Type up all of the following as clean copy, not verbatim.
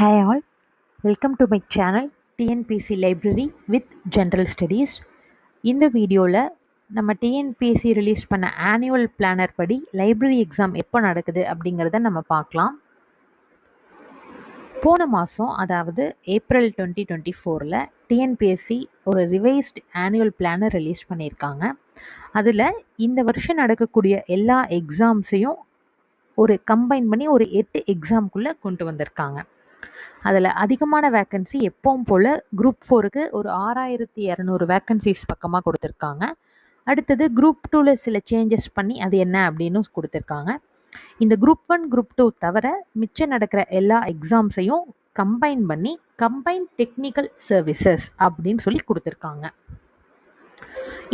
Hi all, welcome to my channel TNPC Library with General Studies. இந்த வீடியோவில் நம்ம TNPSC release பண்ண annual planar படி லைப்ரரி எக்ஸாம் எப்போ நடக்குது அப்படிங்கிறத நம்ம பார்க்கலாம். போன மாதம் அதாவது ஏப்ரல் 2024 டிஎன்பிஎஸ்சி ஒரு ரிவைஸ்ட் ஆனுவல் பிளானர் ரிலீஸ் பண்ணியிருக்காங்க. அதில் இந்த வருஷம் நடக்கக்கூடிய எல்லா எக்ஸாம்ஸையும் ஒரு கம்பைன் பண்ணி ஒரு 8 எக்ஸாம்குள்ளே கொண்டு வந்திருக்காங்க. அதில் அதிகமான வேக்கன்சி எப்பவும் போல் குரூப் 4க்கு ஒரு 6200 வேக்கன்சிஸ் பக்கமாக கொடுத்துருக்காங்க. அடுத்தது குரூப் 2ல் சில சேஞ்சஸ் பண்ணி அது என்ன அப்படின்னு கொடுத்துருக்காங்க. இந்த குரூப் 1 குரூப் 2 தவிர மிச்சம் நடக்கிற எல்லா எக்ஸாம்ஸையும் கம்பைன் பண்ணி கம்பைன் டெக்னிக்கல் சர்வீசஸ் அப்படின்னு சொல்லி கொடுத்துருக்காங்க.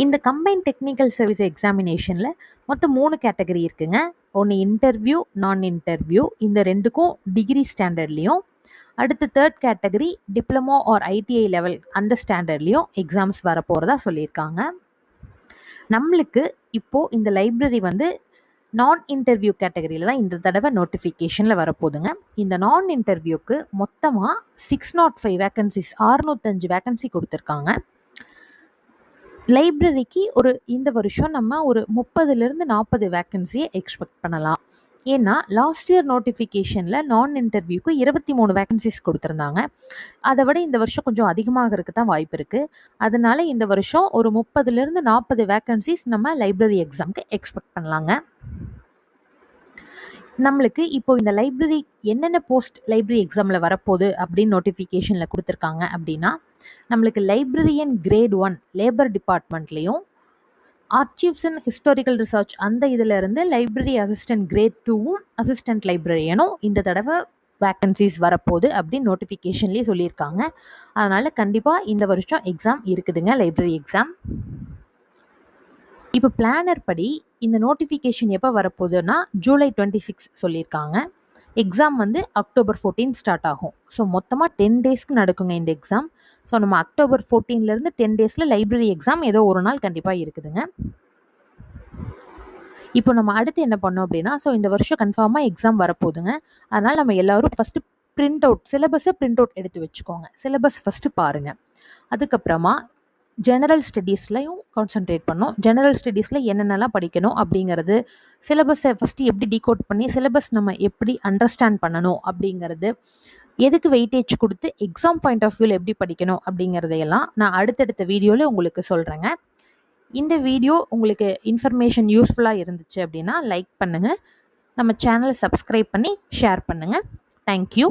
இந்த கம்பைன் டெக்னிக்கல் சர்வீஸ் எக்ஸாமினேஷனில் மொத்தம் 3 கேட்டகரி இருக்குங்க. ஒன்று இன்டர்வியூ, நான் இன்டர்வியூ, இந்த ரெண்டுக்கும் டிகிரி ஸ்டாண்டர்ட்லேயும், அடுத்து third category diploma R ITI level அந்த ஸ்டாண்டர்ட்லேயும் எக்ஸாம்ஸ் வரப்போகிறதா சொல்லியிருக்காங்க. நம்மளுக்கு இப்போது இந்த லைப்ரரி நான் இன்டர்வியூ கேட்டகரியில் தான் இந்த தடவை நோட்டிஃபிகேஷனில் வரப்போகுதுங்க. இந்த நான் இன்டர்வியூக்கு மொத்தமாக 605 வேக்கன்சிஸ் 605 வேக்கன்சி கொடுத்துருக்காங்க. லைப்ரரிக்கு இந்த வருஷம் நம்ம ஒரு 30லேருந்து 40 வேக்கன்சியை எக்ஸ்பெக்ட் பண்ணலாம். ஏன்னா லாஸ்ட் இயர் நோட்டிஃபிகேஷனில் நான் இன்டர்வியூக்கு 23 வேக்கன்சிஸ் கொடுத்துருந்தாங்க. அதை விட இந்த வருஷம் கொஞ்சம் அதிகமாகிறதுக்கு தான் வாய்ப்பு இருக்குது. அதனால இந்த வருஷம் ஒரு 30லேருந்து 40 வேக்கன்சிஸ் நம்ம லைப்ரரி எக்ஸாமுக்கு எக்ஸ்பெக்ட் பண்ணலாங்க. நம்மளுக்கு இப்போ இந்த லைப்ரரி என்னென்ன போஸ்ட் லைப்ரரி எக்ஸாமில் வரப்போகுது அப்படின்னு நோட்டிஃபிகேஷனில் கொடுத்துருக்காங்க அப்படின்னா, நம்மளுக்கு லைப்ரரியன் கிரேட் 1 லேபர் டிபார்ட்மெண்ட்லேயும், ஆர்ச்சிவ்ஸ் அண்ட் ஹிஸ்டாரிக்கல் ரிசர்ச் அந்த இதில் இருந்து லைப்ரரி அசிஸ்டன்ட் கிரேட் 2வும் அசிஸ்டன்ட் லைப்ரரியனும் இந்த தடவை வேக்கன்சிஸ் வரப்போகுது அப்படின்னு நோட்டிஃபிகேஷன்லேயே சொல்லியிருக்காங்க. அதனால் கண்டிப்பாக இந்த வருஷம் எக்ஸாம் இருக்குதுங்க, லைப்ரரி எக்ஸாம். இப்போ பிளானர் படி இந்த நோட்டிஃபிகேஷன் எப்போ வரப்போகுதுன்னா ஜூலை 26 சொல்லியிருக்காங்க. எக்ஸாம் அக்டோபர் 14 ஸ்டார்ட் ஆகும். ஸோ மொத்தமாக 10 டேஸ்க்கு நடக்குங்க இந்த எக்ஸாம். ஸோ நம்ம அக்டோபர் 14லேருந்து 10 டேஸில் லைப்ரரி எக்ஸாம் ஏதோ ஒரு நாள் கண்டிப்பாக இருக்குதுங்க. இப்போ நம்ம அடுத்து என்ன பண்ணோம் அப்படின்னா, ஸோ இந்த வருஷம் கன்ஃபார்மாக எக்ஸாம் வரப்போகுதுங்க. அதனால் நம்ம எல்லோரும் ஃபஸ்ட்டு சிலபஸை பிரிண்ட் அவுட் எடுத்து வச்சுக்கோங்க. சிலபஸ் ஃபஸ்ட்டு பாருங்கள். அதுக்கப்புறமா ஜெனரல் ஸ்டடீஸ்லையும் கான்சன்ட்ரேட் பண்ணோம். ஜெனரல் ஸ்டடீஸில் என்னென்னலாம் படிக்கணும் அப்படிங்கிறது, சிலபஸை ஃபஸ்ட்டு எப்படி டீகோட் பண்ணி சிலபஸ் நம்ம எப்படி அண்டர்ஸ்டாண்ட் பண்ணணும் அப்படிங்கிறது, எதுக்கு வெயிட்டேஜ் கொடுத்து எக்ஸாம் பாயிண்ட் ஆஃப் வியூவில் எப்படி படிக்கணும் அப்படிங்கிறதையெல்லாம் நான் அடுத்தடுத்த வீடியோவில் உங்களுக்கு சொல்கிறேங்க. இந்த வீடியோ உங்களுக்கு இன்ஃபர்மேஷன் யூஸ்ஃபுல்லாக இருந்துச்சு அப்படின்னா லைக் பண்ணுங்கள், நம்ம சேனலை சப்ஸ்கிரைப் பண்ணி ஷேர் பண்ணுங்கள். தேங்க்யூ.